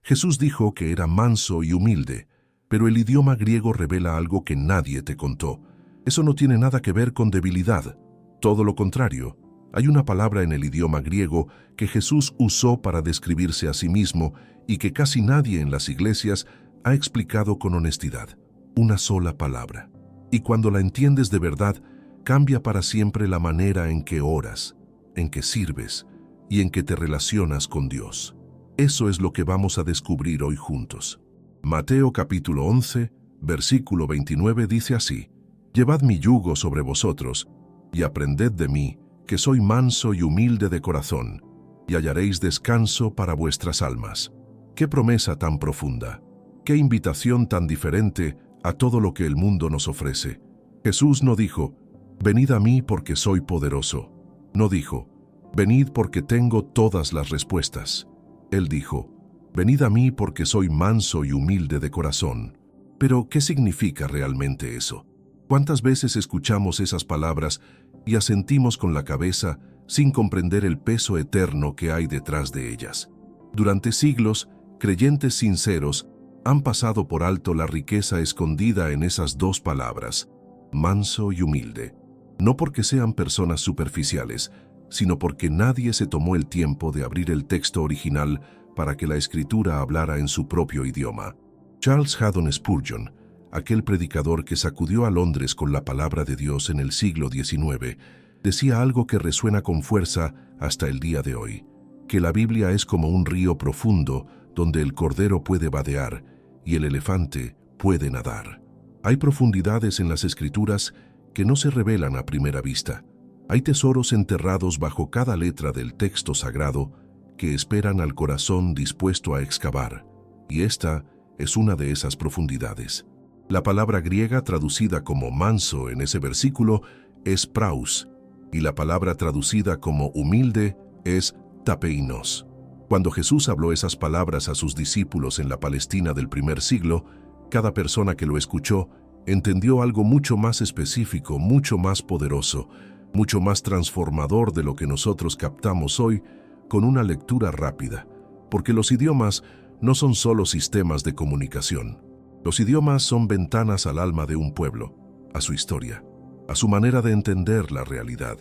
Jesús dijo que era manso y humilde, pero el idioma griego revela algo que nadie te contó. Eso no tiene nada que ver con debilidad. Todo lo contrario. Hay una palabra en el idioma griego que Jesús usó para describirse a sí mismo y que casi nadie en las iglesias ha explicado con honestidad. Una sola palabra. Y cuando la entiendes de verdad, cambia para siempre la manera en que oras, en que sirves y en que te relacionas con Dios. Eso es lo que vamos a descubrir hoy juntos. Mateo capítulo 11, versículo 29 dice así: «Llevad mi yugo sobre vosotros y aprended de mí, que soy manso y humilde de corazón, y hallaréis descanso para vuestras almas». ¡Qué promesa tan profunda! ¡Qué invitación tan diferente a todo lo que el mundo nos ofrece! Jesús no dijo, «Venid a mí porque soy poderoso». No dijo, «Venid porque tengo todas las respuestas». Él dijo, «Venid a mí porque soy manso y humilde de corazón». Pero, ¿qué significa realmente eso? ¿Cuántas veces escuchamos esas palabras y asentimos con la cabeza sin comprender el peso eterno que hay detrás de ellas? Durante siglos, creyentes sinceros han pasado por alto la riqueza escondida en esas dos palabras, manso y humilde. No porque sean personas superficiales, sino porque nadie se tomó el tiempo de abrir el texto original para que la Escritura hablara en su propio idioma. Charles Haddon Spurgeon, aquel predicador que sacudió a Londres con la palabra de Dios en el siglo XIX, decía algo que resuena con fuerza hasta el día de hoy, que la Biblia es como un río profundo donde el cordero puede vadear y el elefante puede nadar. Hay profundidades en las Escrituras que no se revelan a primera vista. Hay tesoros enterrados bajo cada letra del texto sagrado que esperan al corazón dispuesto a excavar, y esta es una de esas profundidades. La palabra griega traducida como manso en ese versículo es praus, y la palabra traducida como humilde es tapeinos. Cuando Jesús habló esas palabras a sus discípulos en la Palestina del primer siglo, cada persona que lo escuchó entendió algo mucho más específico, mucho más poderoso, mucho más transformador de lo que nosotros captamos hoy con una lectura rápida, porque los idiomas no son solo sistemas de comunicación. Los idiomas son ventanas al alma de un pueblo, a su historia, a su manera de entender la realidad.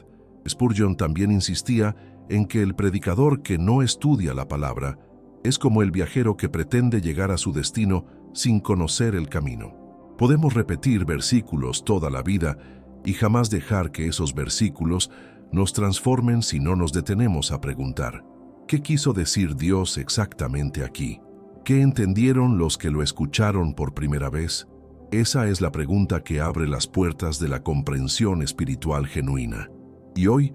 Spurgeon también insistía en que el predicador que no estudia la palabra es como el viajero que pretende llegar a su destino sin conocer el camino. Podemos repetir versículos toda la vida y jamás dejar que esos versículos nos transformen si no nos detenemos a preguntar, ¿qué quiso decir Dios exactamente aquí? ¿Qué entendieron los que lo escucharon por primera vez? Esa es la pregunta que abre las puertas de la comprensión espiritual genuina. Y hoy,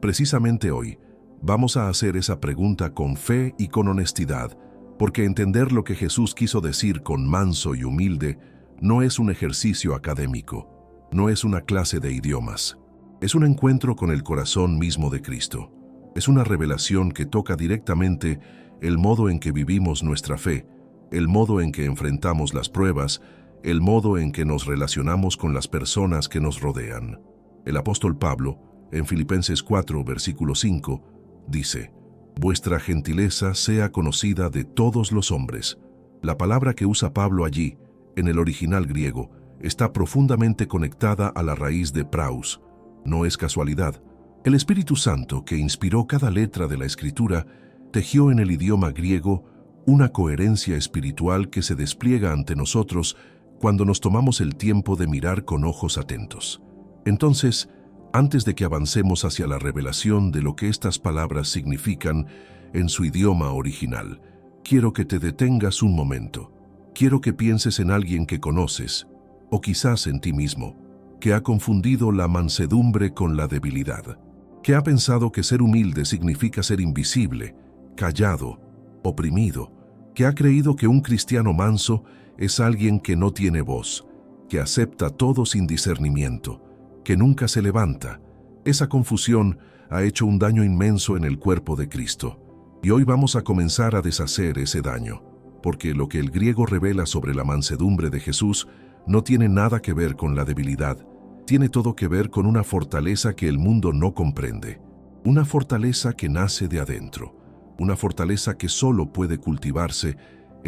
precisamente hoy, vamos a hacer esa pregunta con fe y con honestidad, porque entender lo que Jesús quiso decir con manso y humilde no es un ejercicio académico, no es una clase de idiomas. Es un encuentro con el corazón mismo de Cristo. Es una revelación que toca directamente el modo en que vivimos nuestra fe, el modo en que enfrentamos las pruebas, el modo en que nos relacionamos con las personas que nos rodean. El apóstol Pablo, en Filipenses 4, versículo 5, dice, «Vuestra gentileza sea conocida de todos los hombres». La palabra que usa Pablo allí, en el original griego, está profundamente conectada a la raíz de praus. No es casualidad. El Espíritu Santo, que inspiró cada letra de la Escritura, tejió en el idioma griego una coherencia espiritual que se despliega ante nosotros cuando nos tomamos el tiempo de mirar con ojos atentos. Entonces, antes de que avancemos hacia la revelación de lo que estas palabras significan en su idioma original, quiero que te detengas un momento. Quiero que pienses en alguien que conoces, o quizás en ti mismo, que ha confundido la mansedumbre con la debilidad, que ha pensado que ser humilde significa ser invisible, callado, oprimido, que ha creído que un cristiano manso es alguien que no tiene voz, que acepta todo sin discernimiento, que nunca se levanta. Esa confusión ha hecho un daño inmenso en el cuerpo de Cristo, y hoy vamos a comenzar a deshacer ese daño, porque lo que el griego revela sobre la mansedumbre de Jesús no tiene nada que ver con la debilidad, tiene todo que ver con una fortaleza que el mundo no comprende, una fortaleza que nace de adentro, una fortaleza que solo puede cultivarse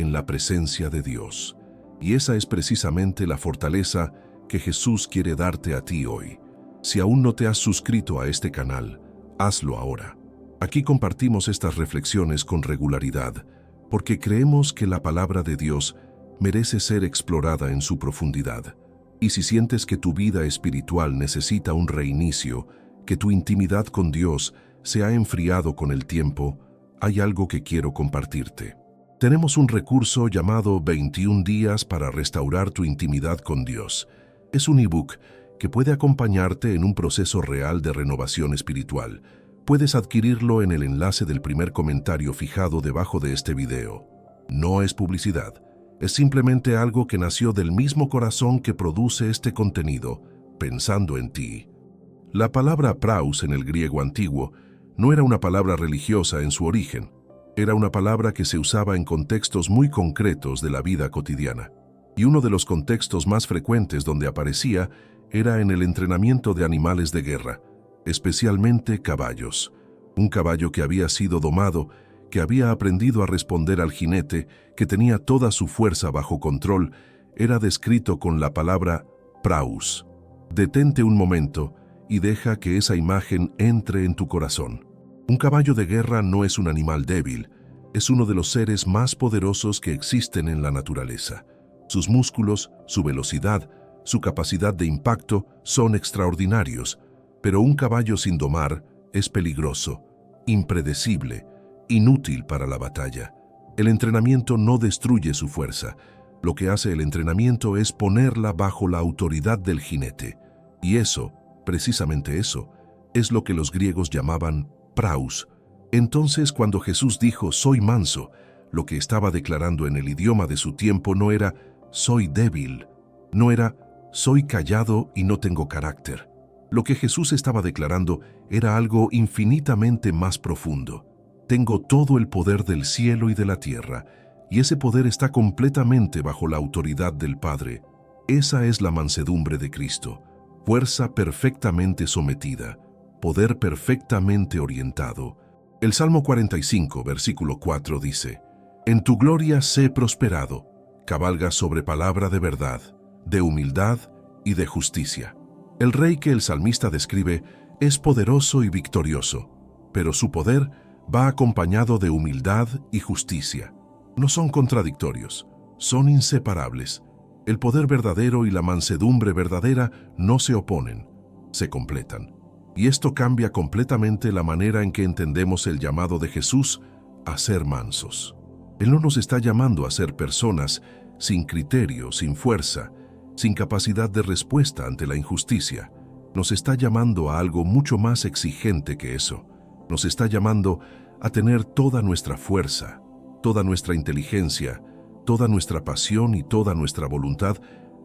en la presencia de Dios. Y esa es precisamente la fortaleza que Jesús quiere darte a ti hoy. Si aún no te has suscrito a este canal, hazlo ahora. Aquí compartimos estas reflexiones con regularidad, porque creemos que la palabra de Dios merece ser explorada en su profundidad. Y si sientes que tu vida espiritual necesita un reinicio, que tu intimidad con Dios se ha enfriado con el tiempo, hay algo que quiero compartirte. Tenemos un recurso llamado 21 días para restaurar tu intimidad con Dios. Es un ebook que puede acompañarte en un proceso real de renovación espiritual. Puedes adquirirlo en el enlace del primer comentario fijado debajo de este video. No es publicidad, es simplemente algo que nació del mismo corazón que produce este contenido, pensando en ti. La palabra praus en el griego antiguo no era una palabra religiosa en su origen. Era una palabra que se usaba en contextos muy concretos de la vida cotidiana. Y uno de los contextos más frecuentes donde aparecía era en el entrenamiento de animales de guerra, especialmente caballos. Un caballo que había sido domado, que había aprendido a responder al jinete, que tenía toda su fuerza bajo control, era descrito con la palabra praus. Detente un momento y deja que esa imagen entre en tu corazón. Un caballo de guerra no es un animal débil, es uno de los seres más poderosos que existen en la naturaleza. Sus músculos, su velocidad, su capacidad de impacto son extraordinarios, pero un caballo sin domar es peligroso, impredecible, inútil para la batalla. El entrenamiento no destruye su fuerza. Lo que hace el entrenamiento es ponerla bajo la autoridad del jinete. Y eso, precisamente eso, es lo que los griegos llamaban praus. Entonces, cuando Jesús dijo «soy manso», lo que estaba declarando en el idioma de su tiempo no era «soy débil», no era «soy callado y no tengo carácter». Lo que Jesús estaba declarando era algo infinitamente más profundo. Tengo todo el poder del cielo y de la tierra, y ese poder está completamente bajo la autoridad del Padre. Esa es la mansedumbre de Cristo, fuerza perfectamente sometida, poder perfectamente orientado. El Salmo 45, versículo 4 dice: «En tu gloria sé prosperado, cabalga sobre palabra de verdad, de humildad y de justicia». El rey que el salmista describe es poderoso y victorioso, pero su poder va acompañado de humildad y justicia. No son contradictorios, son inseparables. El poder verdadero y la mansedumbre verdadera no se oponen, se completan. Y esto cambia completamente la manera en que entendemos el llamado de Jesús a ser mansos. Él no nos está llamando a ser personas sin criterio, sin fuerza, sin capacidad de respuesta ante la injusticia. Nos está llamando a algo mucho más exigente que eso. Nos está llamando a tener toda nuestra fuerza, toda nuestra inteligencia, toda nuestra pasión y toda nuestra voluntad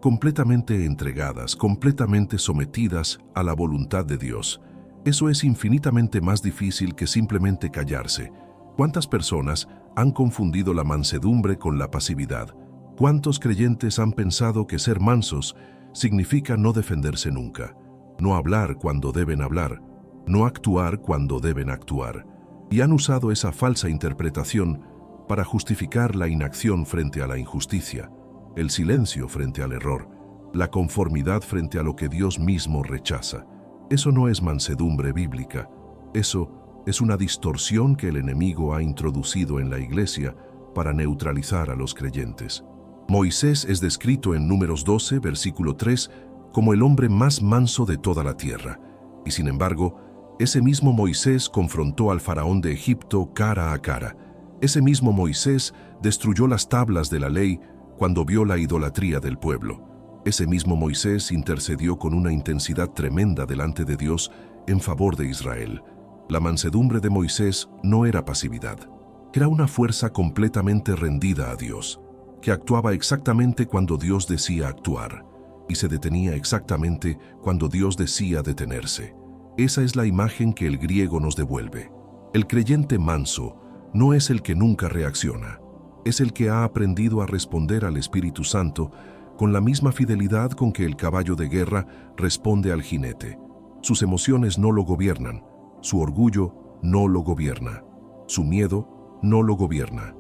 completamente entregadas, completamente sometidas a la voluntad de Dios. Eso es infinitamente más difícil que simplemente callarse. ¿Cuántas personas han confundido la mansedumbre con la pasividad? ¿Cuántos creyentes han pensado que ser mansos significa no defenderse nunca, no hablar cuando deben hablar, no actuar cuando deben actuar? Y han usado esa falsa interpretación para justificar la inacción frente a la injusticia, el silencio frente al error, la conformidad frente a lo que Dios mismo rechaza. Eso no es mansedumbre bíblica. Eso es una distorsión que el enemigo ha introducido en la iglesia para neutralizar a los creyentes. Moisés es descrito en Números 12, versículo 3, como el hombre más manso de toda la tierra. Y sin embargo, ese mismo Moisés confrontó al faraón de Egipto cara a cara. Ese mismo Moisés destruyó las tablas de la ley cuando vio la idolatría del pueblo. Ese mismo Moisés intercedió con una intensidad tremenda delante de Dios en favor de Israel. La mansedumbre de Moisés no era pasividad. Era una fuerza completamente rendida a Dios, que actuaba exactamente cuando Dios decía actuar, y se detenía exactamente cuando Dios decía detenerse. Esa es la imagen que el griego nos devuelve. El creyente manso no es el que nunca reacciona, es el que ha aprendido a responder al Espíritu Santo con la misma fidelidad con que el caballo de guerra responde al jinete. Sus emociones no lo gobiernan, su orgullo no lo gobierna, su miedo no lo gobierna.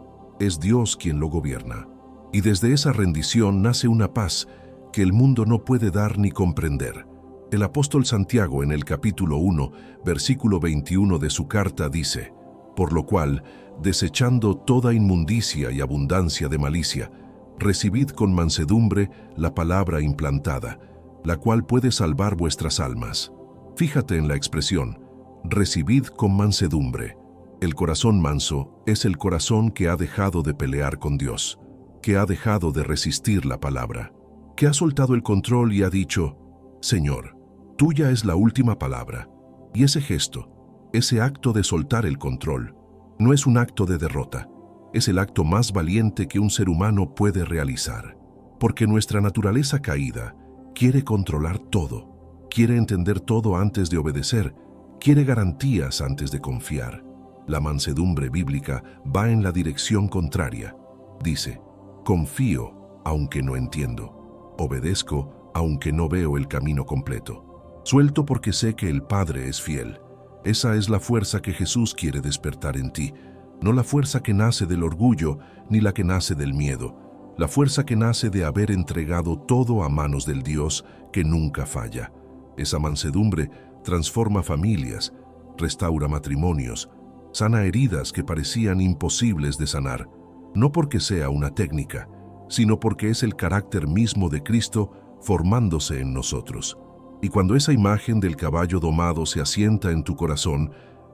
es Dios quien lo gobierna. Y desde esa rendición nace una paz que el mundo no puede dar ni comprender. El apóstol Santiago en el capítulo 1, versículo 21 de su carta dice: «Por lo cual, desechando toda inmundicia y abundancia de malicia, recibid con mansedumbre la palabra implantada, la cual puede salvar vuestras almas». Fíjate en la expresión, recibid con mansedumbre. El corazón manso es el corazón que ha dejado de pelear con Dios, que ha dejado de resistir la palabra, que ha soltado el control y ha dicho: «Señor, tuya es la última palabra». Y ese gesto, ese acto de soltar el control, no es un acto de derrota, es el acto más valiente que un ser humano puede realizar, porque nuestra naturaleza caída quiere controlar todo, quiere entender todo antes de obedecer, quiere garantías antes de confiar. La mansedumbre bíblica va en la dirección contraria. Dice: confío aunque no entiendo, obedezco aunque no veo el camino completo, suelto porque sé que el Padre es fiel. Esa es la fuerza que Jesús quiere despertar en ti, no la fuerza que nace del orgullo ni la que nace del miedo, la fuerza que nace de haber entregado todo a manos del Dios que nunca falla. Esa mansedumbre transforma familias, restaura matrimonios, sana heridas que parecían imposibles de sanar, no porque sea una técnica, sino porque es el carácter mismo de Cristo formándose en nosotros. Y cuando esa imagen del caballo domado se asienta en tu corazón,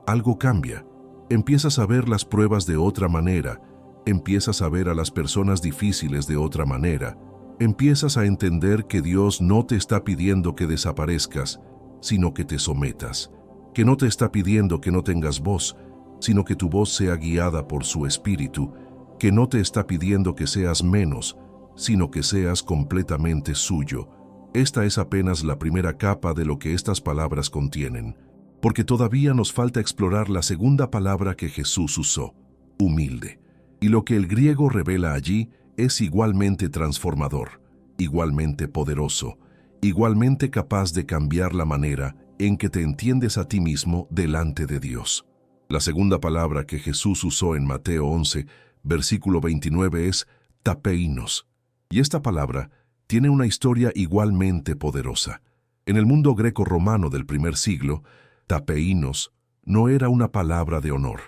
algo cambia. Empiezas a ver las pruebas de otra manera, empiezas a ver a las personas difíciles de otra manera, empiezas a entender que Dios no te está pidiendo que desaparezcas, sino que te sometas, que no te está pidiendo que no tengas voz, sino que tu voz sea guiada por su Espíritu, que no te está pidiendo que seas menos, sino que seas completamente suyo. Esta es apenas la primera capa de lo que estas palabras contienen, porque todavía nos falta explorar la segunda palabra que Jesús usó, humilde. Y lo que el griego revela allí es igualmente transformador, igualmente poderoso, igualmente capaz de cambiar la manera en que te entiendes a ti mismo delante de Dios. La segunda palabra que Jesús usó en Mateo 11, versículo 29 es tapeinos. Y esta palabra tiene una historia igualmente poderosa. En el mundo greco-romano del primer siglo, tapeinos no era una palabra de honor.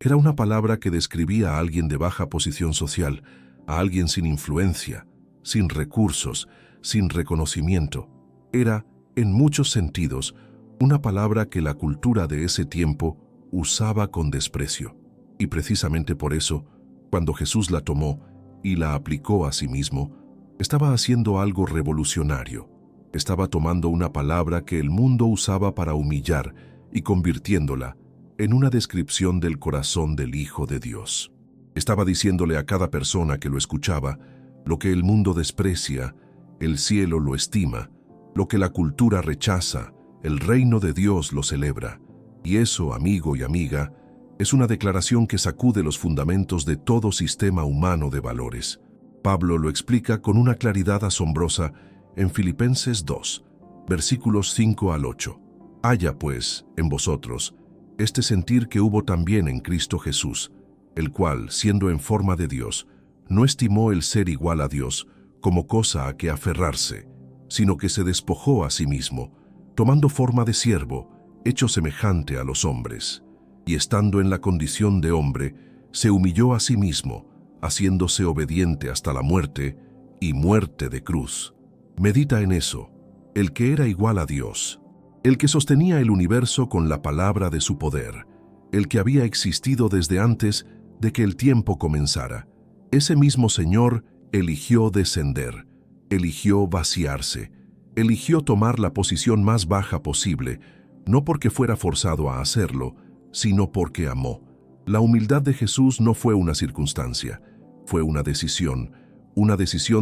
Era una palabra que describía a alguien de baja posición social, a alguien sin influencia, sin recursos, sin reconocimiento. Era, en muchos sentidos, una palabra que la cultura de ese tiempo usaba con desprecio. Y precisamente por eso, cuando Jesús la tomó y la aplicó a sí mismo, estaba haciendo algo revolucionario. Estaba tomando una palabra que el mundo usaba para humillar y convirtiéndola en una descripción del corazón del Hijo de Dios. Estaba diciéndole a cada persona que lo escuchaba: lo que el mundo desprecia, el cielo lo estima; lo que la cultura rechaza, el reino de Dios lo celebra. Y eso, amigo y amiga, es una declaración que sacude los fundamentos de todo sistema humano de valores. Pablo lo explica con una claridad asombrosa en Filipenses 2, versículos 5 al 8. Haya, pues, en vosotros este sentir que hubo también en Cristo Jesús, el cual, siendo en forma de Dios, no estimó el ser igual a Dios como cosa a que aferrarse, sino que se despojó a sí mismo, tomando forma de siervo, hecho semejante a los hombres. Y estando en la condición de hombre, se humilló a sí mismo, haciéndose obediente hasta la muerte, y muerte de cruz. Medita en eso, el que era igual a Dios, el que sostenía el universo con la palabra de su poder, el que había existido desde antes de que el tiempo comenzara. Ese mismo Señor eligió descender, eligió vaciarse, eligió tomar la posición más baja posible, no porque fuera forzado a hacerlo, sino porque amó. La humildad de Jesús no fue una circunstancia, fue una decisión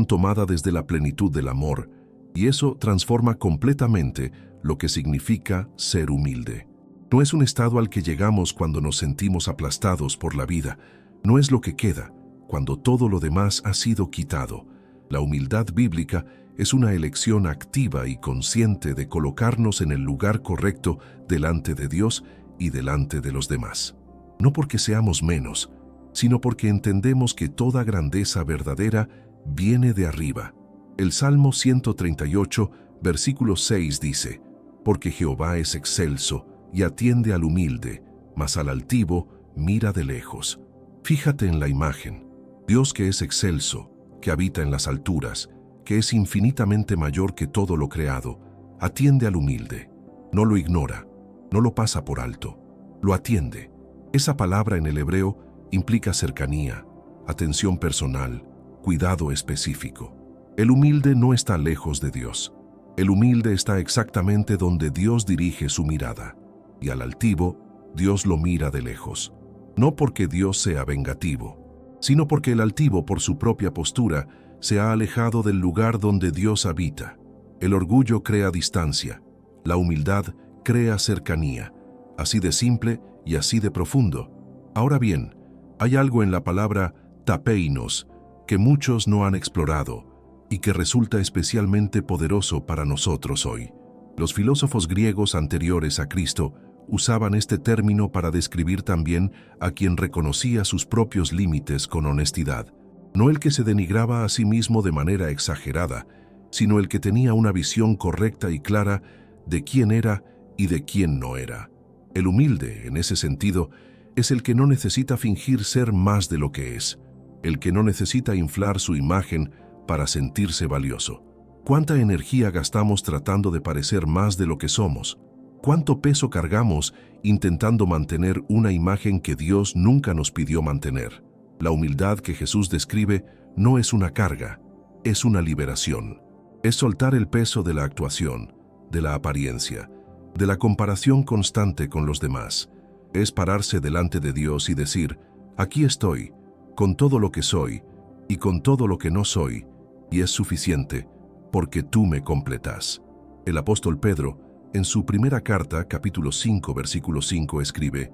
tomada desde la plenitud del amor, y eso transforma completamente lo que significa ser humilde. No es un estado al que llegamos cuando nos sentimos aplastados por la vida, no es lo que queda cuando todo lo demás ha sido quitado. La humildad bíblica es una elección activa y consciente de colocarnos en el lugar correcto delante de Dios y delante de los demás. No porque seamos menos, sino porque entendemos que toda grandeza verdadera viene de arriba. El Salmo 138, versículo 6 dice: «Porque Jehová es excelso y atiende al humilde, mas al altivo mira de lejos». Fíjate en la imagen. Dios, que es excelso, que habita en las alturas, que es infinitamente mayor que todo lo creado, atiende al humilde. No lo ignora, no lo pasa por alto, lo atiende. Esa palabra en el hebreo implica cercanía, atención personal, cuidado específico. El humilde no está lejos de Dios. El humilde está exactamente donde Dios dirige su mirada. Y al altivo, Dios lo mira de lejos. No porque Dios sea vengativo, sino porque el altivo, por su propia postura, se ha alejado del lugar donde Dios habita. El orgullo crea distancia, la humildad crea cercanía, así de simple y así de profundo. Ahora bien, hay algo en la palabra tapeinos que muchos no han explorado y que resulta especialmente poderoso para nosotros hoy. Los filósofos griegos anteriores a Cristo usaban este término para describir también a quien reconocía sus propios límites con honestidad. No el que se denigraba a sí mismo de manera exagerada, sino el que tenía una visión correcta y clara de quién era y de quién no era. El humilde, en ese sentido, es el que no necesita fingir ser más de lo que es, el que no necesita inflar su imagen para sentirse valioso. ¿Cuánta energía gastamos tratando de parecer más de lo que somos? ¿Cuánto peso cargamos intentando mantener una imagen que Dios nunca nos pidió mantener? La humildad que Jesús describe no es una carga, es una liberación. Es soltar el peso de la actuación, de la apariencia, de la comparación constante con los demás. Es pararse delante de Dios y decir: aquí estoy, con todo lo que soy y con todo lo que no soy, y es suficiente, porque tú me completas. El apóstol Pedro, en su primera carta, capítulo 5, versículo 5, escribe: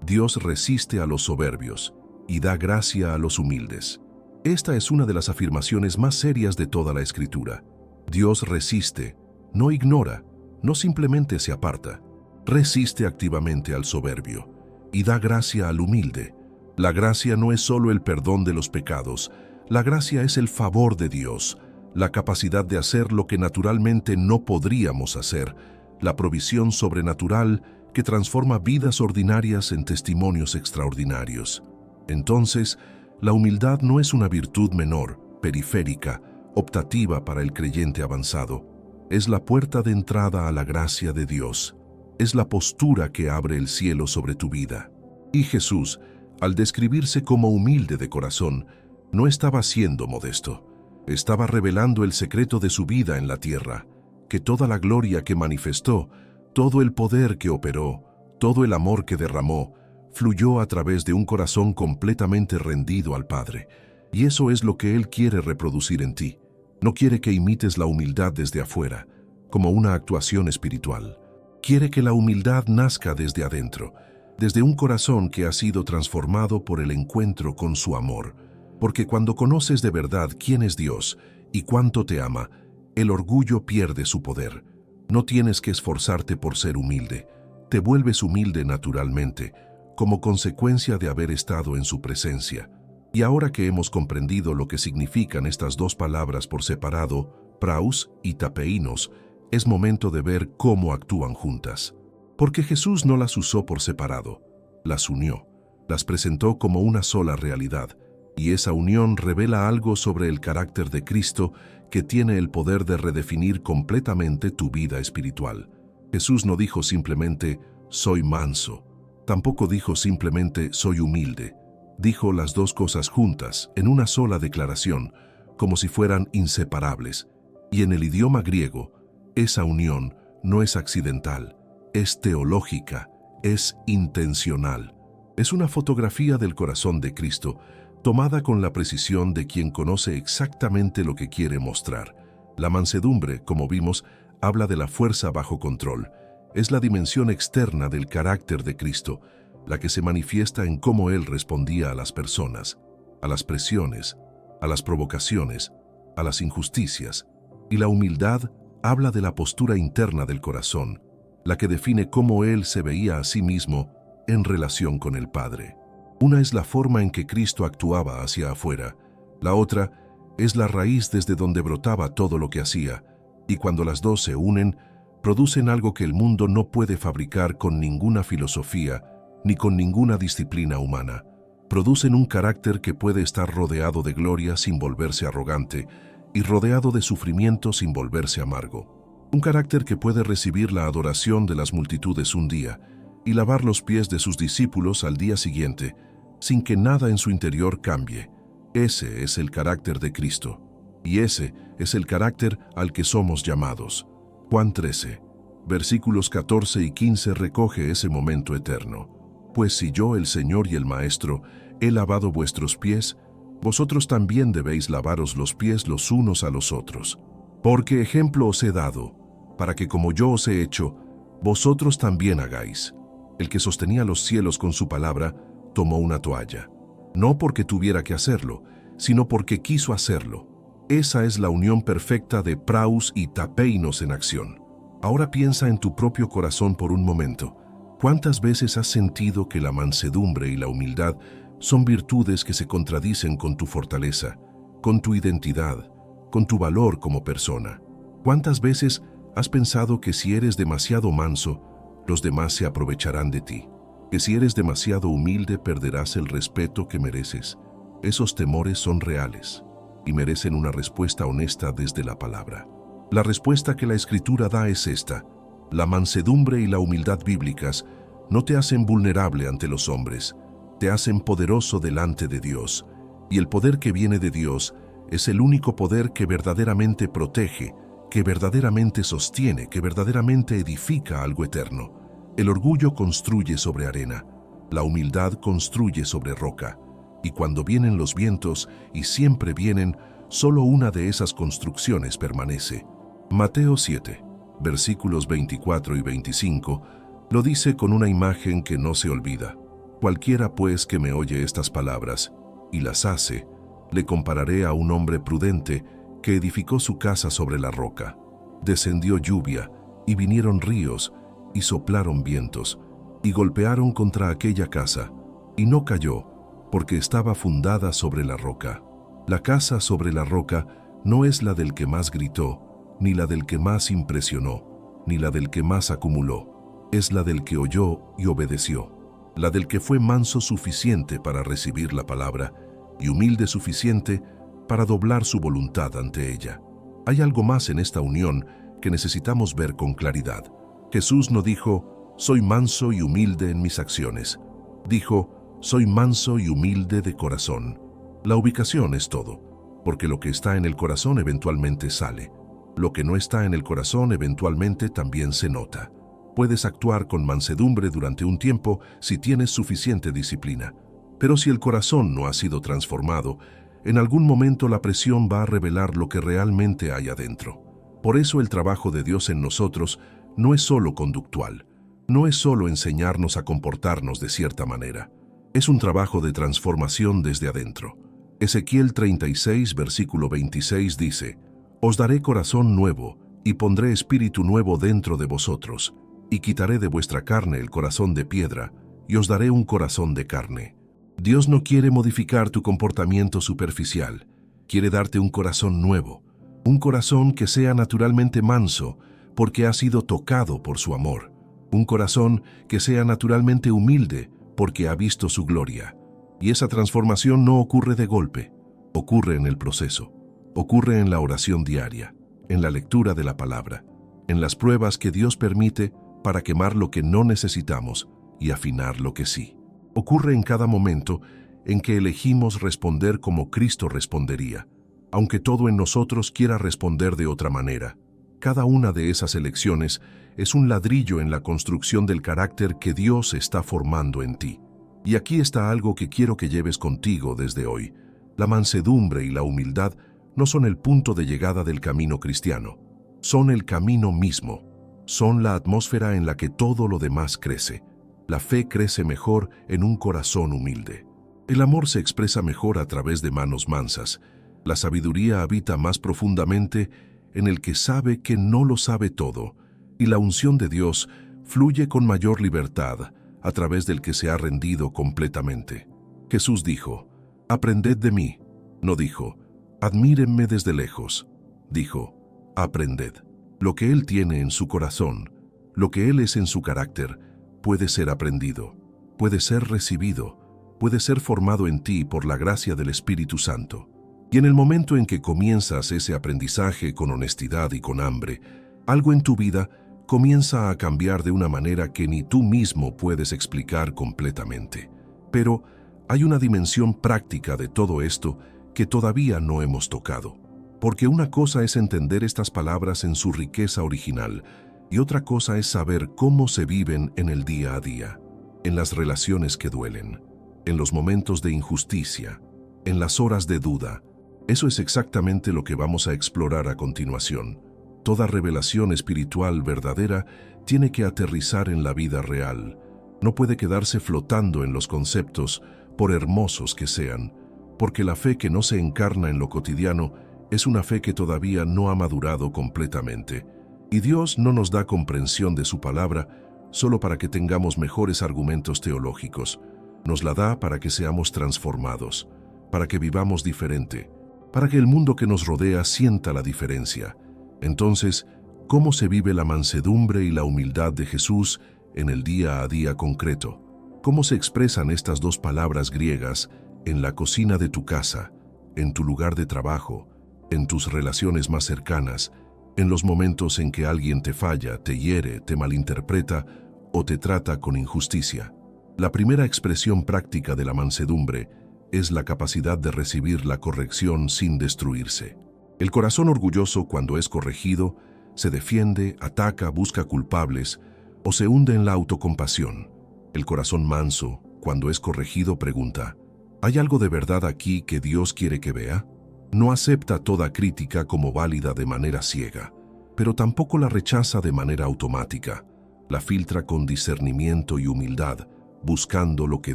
Dios resiste a los soberbios y da gracia a los humildes. Esta es una de las afirmaciones más serias de toda la Escritura. Dios resiste, no ignora, no simplemente se aparta. Resiste activamente al soberbio y da gracia al humilde. La gracia no es solo el perdón de los pecados, la gracia es el favor de Dios, la capacidad de hacer lo que naturalmente no podríamos hacer, la provisión sobrenatural que transforma vidas ordinarias en testimonios extraordinarios. Entonces, la humildad no es una virtud menor, periférica, optativa para el creyente avanzado. Es la puerta de entrada a la gracia de Dios. Es la postura que abre el cielo sobre tu vida. Y Jesús, al describirse como humilde de corazón, no estaba siendo modesto. Estaba revelando el secreto de su vida en la tierra, que toda la gloria que manifestó, todo el poder que operó, todo el amor que derramó, fluyó a través de un corazón completamente rendido al Padre. Y eso es lo que Él quiere reproducir en ti. No quiere que imites la humildad desde afuera, como una actuación espiritual. Quiere que la humildad nazca desde adentro, desde un corazón que ha sido transformado por el encuentro con su amor. Porque cuando conoces de verdad quién es Dios y cuánto te ama, el orgullo pierde su poder. No tienes que esforzarte por ser humilde. Te vuelves humilde naturalmente, como consecuencia de haber estado en su presencia. Y ahora que hemos comprendido lo que significan estas dos palabras por separado, praus y tapeinos, es momento de ver cómo actúan juntas. Porque Jesús no las usó por separado, las unió, las presentó como una sola realidad, y esa unión revela algo sobre el carácter de Cristo que tiene el poder de redefinir completamente tu vida espiritual. Jesús no dijo simplemente, soy manso, tampoco dijo simplemente, soy humilde. Dijo las dos cosas juntas, en una sola declaración, como si fueran inseparables. Y en el idioma griego, esa unión no es accidental, es teológica, es intencional. Es una fotografía del corazón de Cristo, tomada con la precisión de quien conoce exactamente lo que quiere mostrar. La mansedumbre, como vimos, habla de la fuerza bajo control. Es la dimensión externa del carácter de Cristo, la que se manifiesta en cómo Él respondía a las personas, a las presiones, a las provocaciones, a las injusticias. Y la humildad habla de la postura interna del corazón, la que define cómo Él se veía a sí mismo en relación con el Padre. Una es la forma en que Cristo actuaba hacia afuera, la otra es la raíz desde donde brotaba todo lo que hacía, y cuando las dos se unen, producen algo que el mundo no puede fabricar con ninguna filosofía ni con ninguna disciplina humana. Producen un carácter que puede estar rodeado de gloria sin volverse arrogante y rodeado de sufrimiento sin volverse amargo. Un carácter que puede recibir la adoración de las multitudes un día y lavar los pies de sus discípulos al día siguiente, sin que nada en su interior cambie. Ese es el carácter de Cristo, y ese es el carácter al que somos llamados. Juan 13, versículos 14 y 15 recoge ese momento eterno. Pues si yo, el Señor y el Maestro, he lavado vuestros pies, vosotros también debéis lavaros los pies los unos a los otros. Porque ejemplo os he dado, para que como yo os he hecho, vosotros también hagáis. El que sostenía los cielos con su palabra, tomó una toalla. No porque tuviera que hacerlo, sino porque quiso hacerlo. Esa es la unión perfecta de praus y tapeinos en acción. Ahora piensa en tu propio corazón por un momento. ¿Cuántas veces has sentido que la mansedumbre y la humildad son virtudes que se contradicen con tu fortaleza, con tu identidad, con tu valor como persona? ¿Cuántas veces has pensado que si eres demasiado manso, los demás se aprovecharán de ti? Que si eres demasiado humilde perderás el respeto que mereces. Esos temores son reales y merecen una respuesta honesta desde la palabra. La respuesta que la Escritura da es esta: la mansedumbre y la humildad bíblicas no te hacen vulnerable ante los hombres, te hacen poderoso delante de Dios, y el poder que viene de Dios es el único poder que verdaderamente protege, que verdaderamente sostiene, que verdaderamente edifica algo eterno. El orgullo construye sobre arena, la humildad construye sobre roca, y cuando vienen los vientos, y siempre vienen, solo una de esas construcciones permanece. Mateo 7, versículos 24 y 25, lo dice con una imagen que no se olvida. Cualquiera pues que me oye estas palabras y las hace, le compararé a un hombre prudente que edificó su casa sobre la roca. Descendió lluvia, y vinieron ríos, y soplaron vientos, y golpearon contra aquella casa, y no cayó, porque estaba fundada sobre la roca. La casa sobre la roca no es la del que más gritó, ni la del que más impresionó, ni la del que más acumuló. Es la del que oyó y obedeció, la del que fue manso suficiente para recibir la palabra y humilde suficiente para doblar su voluntad ante ella. Hay algo más en esta unión que necesitamos ver con claridad. Jesús no dijo, soy manso y humilde en mis acciones. Dijo, soy manso y humilde de corazón. La ubicación es todo, porque lo que está en el corazón eventualmente sale. Lo que no está en el corazón eventualmente también se nota. Puedes actuar con mansedumbre durante un tiempo si tienes suficiente disciplina. Pero si el corazón no ha sido transformado, en algún momento la presión va a revelar lo que realmente hay adentro. Por eso el trabajo de Dios en nosotros no es solo conductual, no es solo enseñarnos a comportarnos de cierta manera. Es un trabajo de transformación desde adentro. Ezequiel 36, versículo 26 dice, «Os daré corazón nuevo, y pondré espíritu nuevo dentro de vosotros, y quitaré de vuestra carne el corazón de piedra, y os daré un corazón de carne». Dios no quiere modificar tu comportamiento superficial, quiere darte un corazón nuevo, un corazón que sea naturalmente manso, porque ha sido tocado por su amor, un corazón que sea naturalmente humilde, porque ha visto su gloria. Y esa transformación no ocurre de golpe, ocurre en el proceso, ocurre en la oración diaria, en la lectura de la palabra, en las pruebas que Dios permite para quemar lo que no necesitamos y afinar lo que sí. Ocurre en cada momento en que elegimos responder como Cristo respondería, aunque todo en nosotros quiera responder de otra manera. Cada una de esas elecciones es un ladrillo en la construcción del carácter que Dios está formando en ti. Y aquí está algo que quiero que lleves contigo desde hoy. La mansedumbre y la humildad no son el punto de llegada del camino cristiano, son el camino mismo, son la atmósfera en la que todo lo demás crece. La fe crece mejor en un corazón humilde. El amor se expresa mejor a través de manos mansas. La sabiduría habita más profundamente en el que sabe que no lo sabe todo, y la unción de Dios fluye con mayor libertad a través del que se ha rendido completamente. Jesús dijo, «Aprended de mí». No dijo, «Admírenme desde lejos». Dijo, «Aprended». Lo que Él tiene en su corazón, lo que Él es en su carácter, puede ser aprendido, puede ser recibido, puede ser formado en ti por la gracia del Espíritu Santo. Y en el momento en que comienzas ese aprendizaje con honestidad y con hambre, algo en tu vida comienza a cambiar de una manera que ni tú mismo puedes explicar completamente. Pero hay una dimensión práctica de todo esto que todavía no hemos tocado. Porque una cosa es entender estas palabras en su riqueza original y otra cosa es saber cómo se viven en el día a día, en las relaciones que duelen, en los momentos de injusticia, en las horas de duda. Eso es exactamente lo que vamos a explorar a continuación. Toda revelación espiritual verdadera tiene que aterrizar en la vida real. No puede quedarse flotando en los conceptos, por hermosos que sean, porque la fe que no se encarna en lo cotidiano es una fe que todavía no ha madurado completamente. Y Dios no nos da comprensión de su palabra solo para que tengamos mejores argumentos teológicos. Nos la da para que seamos transformados, para que vivamos diferente, para que el mundo que nos rodea sienta la diferencia. Entonces, ¿cómo se vive la mansedumbre y la humildad de Jesús en el día a día concreto? ¿Cómo se expresan estas dos palabras griegas en la cocina de tu casa, en tu lugar de trabajo, en tus relaciones más cercanas, en los momentos en que alguien te falla, te hiere, te malinterpreta o te trata con injusticia? La primera expresión práctica de la mansedumbre es la capacidad de recibir la corrección sin destruirse. El corazón orgulloso, cuando es corregido, se defiende, ataca, busca culpables o se hunde en la autocompasión. El corazón manso, cuando es corregido, pregunta, ¿hay algo de verdad aquí que Dios quiere que vea? No acepta toda crítica como válida de manera ciega, pero tampoco la rechaza de manera automática. La filtra con discernimiento y humildad, buscando lo que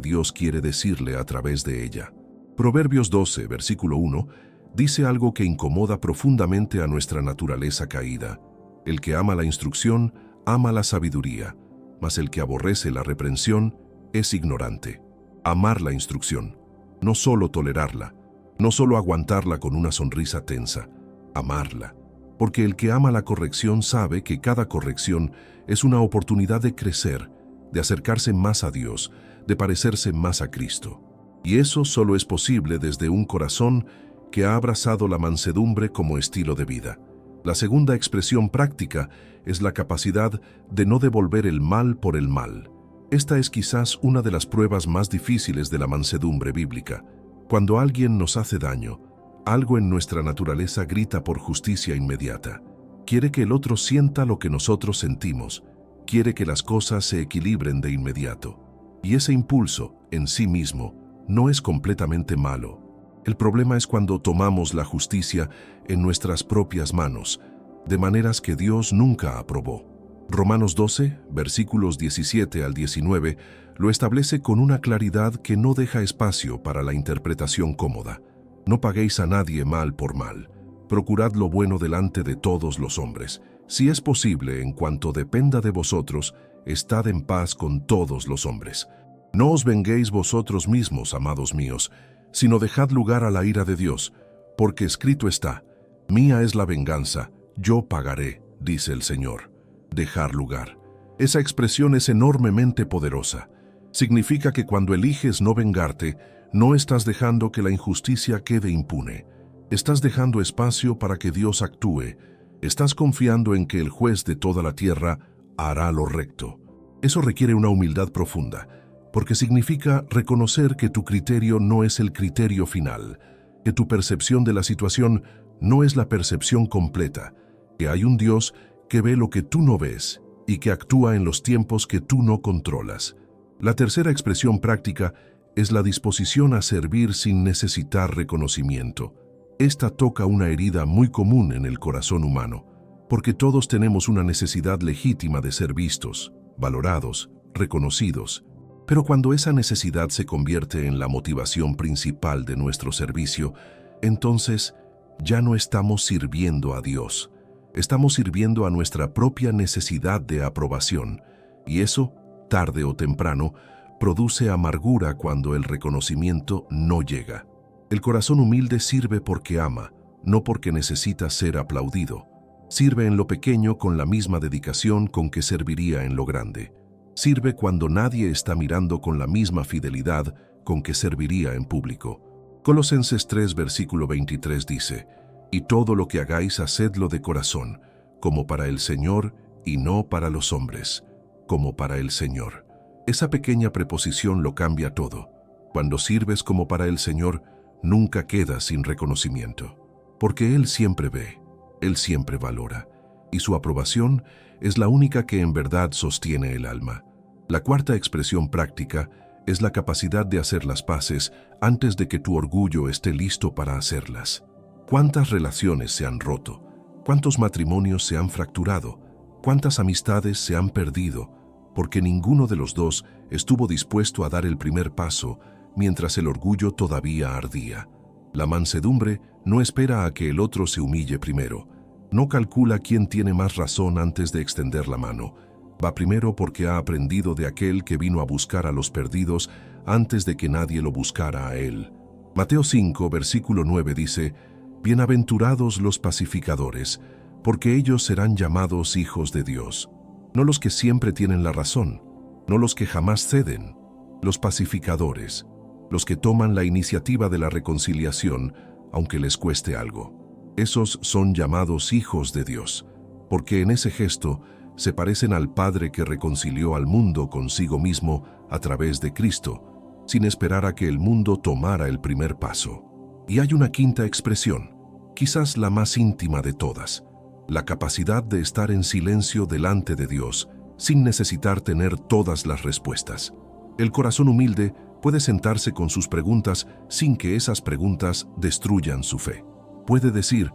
Dios quiere decirle a través de ella. Proverbios 12, versículo 1, dice algo que incomoda profundamente a nuestra naturaleza caída. El que ama la instrucción, ama la sabiduría, mas el que aborrece la reprensión es ignorante. Amar la instrucción, no solo tolerarla, no solo aguantarla con una sonrisa tensa, amarla. Porque el que ama la corrección sabe que cada corrección es una oportunidad de crecer, de acercarse más a Dios, de parecerse más a Cristo. Y eso solo es posible desde un corazón que ha abrazado la mansedumbre como estilo de vida. La segunda expresión práctica es la capacidad de no devolver el mal por el mal. Esta es quizás una de las pruebas más difíciles de la mansedumbre bíblica. Cuando alguien nos hace daño, algo en nuestra naturaleza grita por justicia inmediata. Quiere que el otro sienta lo que nosotros sentimos. Quiere que las cosas se equilibren de inmediato. Y ese impulso, en sí mismo, no es completamente malo. El problema es cuando tomamos la justicia en nuestras propias manos, de maneras que Dios nunca aprobó. Romanos 12, versículos 17 al 19, lo establece con una claridad que no deja espacio para la interpretación cómoda. No paguéis a nadie mal por mal. Procurad lo bueno delante de todos los hombres. Si es posible, en cuanto dependa de vosotros, estad en paz con todos los hombres. No os venguéis vosotros mismos, amados míos, sino dejad lugar a la ira de Dios, porque escrito está, mía es la venganza, yo pagaré, dice el Señor. Dejar lugar. Esa expresión es enormemente poderosa. Significa que cuando eliges no vengarte, no estás dejando que la injusticia quede impune. Estás dejando espacio para que Dios actúe. Estás confiando en que el juez de toda la tierra hará lo recto. Eso requiere una humildad profunda, porque significa reconocer que tu criterio no es el criterio final, que tu percepción de la situación no es la percepción completa, que hay un Dios que ve lo que tú no ves y que actúa en los tiempos que tú no controlas. La tercera expresión práctica es la disposición a servir sin necesitar reconocimiento. Esta toca una herida muy común en el corazón humano, porque todos tenemos una necesidad legítima de ser vistos, valorados, reconocidos. Pero cuando esa necesidad se convierte en la motivación principal de nuestro servicio, entonces ya no estamos sirviendo a Dios. Estamos sirviendo a nuestra propia necesidad de aprobación, y eso, tarde o temprano, produce amargura cuando el reconocimiento no llega. El corazón humilde sirve porque ama, no porque necesita ser aplaudido. Sirve en lo pequeño con la misma dedicación con que serviría en lo grande. Sirve cuando nadie está mirando con la misma fidelidad con que serviría en público. Colosenses 3, versículo 23 dice: «Y todo lo que hagáis, hacedlo de corazón, como para el Señor y no para los hombres, como para el Señor». Esa pequeña preposición lo cambia todo. Cuando sirves como para el Señor, nunca quedas sin reconocimiento, porque Él siempre ve, Él siempre valora, y su aprobación es la única que en verdad sostiene el alma. La cuarta expresión práctica es la capacidad de hacer las paces antes de que tu orgullo esté listo para hacerlas. ¿Cuántas relaciones se han roto? ¿Cuántos matrimonios se han fracturado? ¿Cuántas amistades se han perdido? Porque ninguno de los dos estuvo dispuesto a dar el primer paso mientras el orgullo todavía ardía. La mansedumbre no espera a que el otro se humille primero. No calcula quién tiene más razón antes de extender la mano. Va primero porque ha aprendido de aquel que vino a buscar a los perdidos antes de que nadie lo buscara a él. Mateo 5, versículo 9 dice: «Bienaventurados los pacificadores, porque ellos serán llamados hijos de Dios». No los que siempre tienen la razón, no los que jamás ceden, los pacificadores, los que toman la iniciativa de la reconciliación, aunque les cueste algo. Esos son llamados hijos de Dios, porque en ese gesto se parecen al Padre que reconcilió al mundo consigo mismo a través de Cristo, sin esperar a que el mundo tomara el primer paso. Y hay una quinta expresión, quizás la más íntima de todas: la capacidad de estar en silencio delante de Dios, sin necesitar tener todas las respuestas. El corazón humilde puede sentarse con sus preguntas sin que esas preguntas destruyan su fe. Puede decir: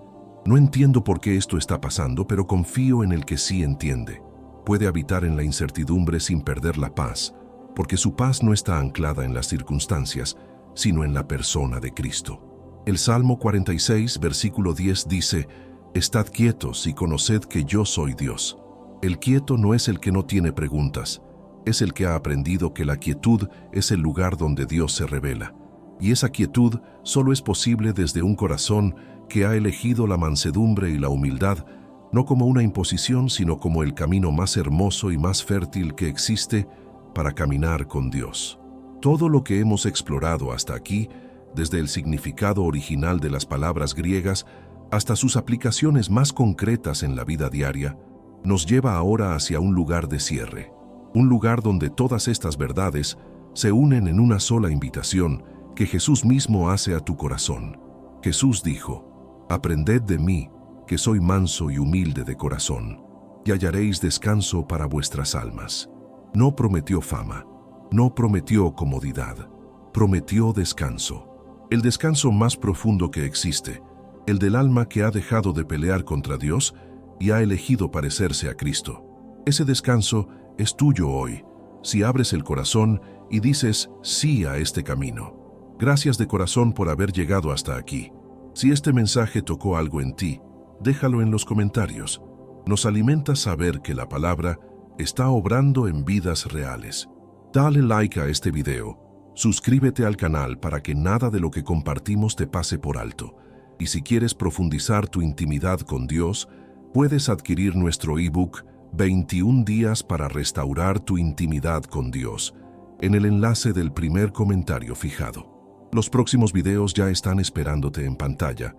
«No entiendo por qué esto está pasando, pero confío en el que sí entiende». Puede habitar en la incertidumbre sin perder la paz, porque su paz no está anclada en las circunstancias, sino en la persona de Cristo. El Salmo 46, versículo 10 dice: «Estad quietos y conoced que yo soy Dios». El quieto no es el que no tiene preguntas, es el que ha aprendido que la quietud es el lugar donde Dios se revela. Y esa quietud solo es posible desde un corazón que ha elegido la mansedumbre y la humildad, no como una imposición, sino como el camino más hermoso y más fértil que existe para caminar con Dios. Todo lo que hemos explorado hasta aquí, desde el significado original de las palabras griegas hasta sus aplicaciones más concretas en la vida diaria, nos lleva ahora hacia un lugar de cierre, un lugar donde todas estas verdades se unen en una sola invitación que Jesús mismo hace a tu corazón. Jesús dijo: «Aprended de mí, que soy manso y humilde de corazón, y hallaréis descanso para vuestras almas». No prometió fama, no prometió comodidad, prometió descanso. El descanso más profundo que existe, el del alma que ha dejado de pelear contra Dios y ha elegido parecerse a Cristo. Ese descanso es tuyo hoy, si abres el corazón y dices sí a este camino. Gracias de corazón por haber llegado hasta aquí. Si este mensaje tocó algo en ti, déjalo en los comentarios. Nos alimenta saber que la palabra está obrando en vidas reales. Dale like a este video, suscríbete al canal para que nada de lo que compartimos te pase por alto. Y si quieres profundizar tu intimidad con Dios, puedes adquirir nuestro ebook 21 días para restaurar tu intimidad con Dios en el enlace del primer comentario fijado. Los próximos videos ya están esperándote en pantalla.